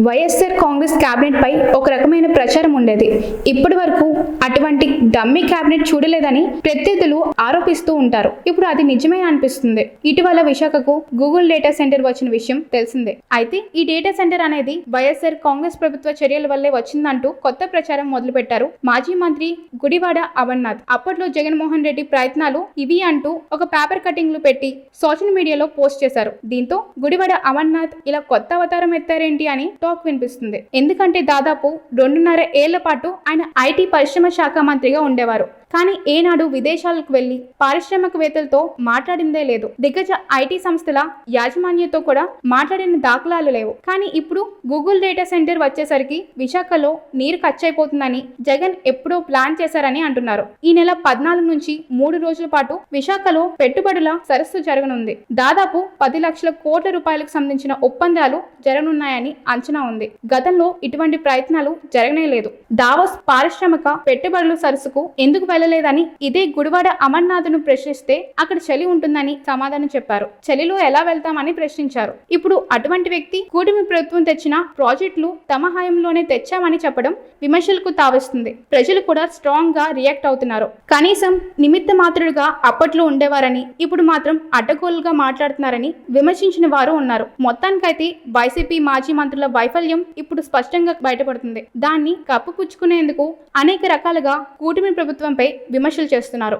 YSR Congress cabinet పై ఒక రకమైన ప్రచారం ఉండేది. ఇప్పటి వరకు అటువంటి డమ్మీ క్యాబినెట్ చూడలేదని ప్రత్యర్థులు ఆరోపిస్తూ ఉంటారు. ఇప్పుడు అది నిజమే అనిపిస్తుంది. ఇటీవల విశాఖకు గూగుల్ డేటా సెంటర్ వచ్చిన విషయం తెలిసిందే. అయితే ఈ డేటా సెంటర్ అనేది వైఎస్ఆర్ కాంగ్రెస్ ప్రభుత్వ చర్యల వల్లే వచ్చిందంటూ కొత్త ప్రచారం మొదలుపెట్టారు మాజీ మంత్రి గుడివాడ అమర్నాథ్. అప్పట్లో జగన్మోహన్ రెడ్డి ప్రయత్నాలు ఇవి అంటూ ఒక పేపర్ కటింగ్లు పెట్టి సోషల్ మీడియాలో పోస్ట్ చేశారు. దీంతో గుడివాడ అమర్నాథ్ ఇలా కొత్త అవతారం ఎత్తారేంటి అని టాక్ వినిపిస్తుంది. ఎందుకంటే దాదాపు 2.5 ఏళ్ల పాటు ఆయన ఐటీ పరిశ్రమ శాఖ మంత్రిగా ఉండేవారు. కానీ ఏనాడు విదేశాలకు వెళ్లి పారిశ్రామికవేత్తలతో మాట్లాడిందే లేదు. దిగ్గజ ఐటీ సంస్థల యాజమాన్యంతో కూడా మాట్లాడిన దాఖలాలు లేవు. కానీ ఇప్పుడు గూగుల్ డేటా సెంటర్ వచ్చేసరికి విశాఖలో నీరు ఖర్చయిపోతుందని జగన్ ఎప్పుడో ప్లాన్ చేశారని అంటున్నారు. ఈ నెల 14 నుంచి 3 రోజుల పాటు విశాఖలో పెట్టుబడుల సరస్సు జరగనుంది. దాదాపు 10 లక్షల కోట్ల రూపాయలకు సంబంధించిన ఒప్పందాలు జరగనున్నాయని అంచనా ఉంది. గతంలో ఇటువంటి ప్రయత్నాలు జరగనే లేదు. దావోస్ పారిశ్రామిక పెట్టుబడుల సరస్సుకు ఎందుకు వెళ్ళలేదని ఇదే గుడివాడ అమర్నాథ్ను ప్రశ్నిస్తే అక్కడ చలి ఉంటుందని సమాధానం చెప్పారు. చలిలో ఎలా వెళ్తామని ప్రశ్నించారు. ఇప్పుడు అటువంటి వ్యక్తి కూటమి ప్రభుత్వం తెచ్చిన ప్రాజెక్టులు తమ హయాంలోనే తెచ్చామని చెప్పడం విమర్శలకు తావిస్తుంది. ప్రజలు కూడా స్ట్రాంగ్ గా రియాక్ట్ అవుతున్నారు. కనీసం నిమిత్త మాత్రుడుగా అప్పట్లో ఉండేవారని ఇప్పుడు మాత్రం అడ్డగోలుగా మాట్లాడుతున్నారని విమర్శించిన వారు ఉన్నారు. మొత్తానికైతే వైసీపీ మాజీ మంత్రుల వైఫల్యం ఇప్పుడు స్పష్టంగా బయటపడుతుంది. దాన్ని కప్పుపుచ్చుకునేందుకు అనేక రకాలుగా కూటమి ప్రభుత్వంపై విమర్శలు చేస్తున్నారు.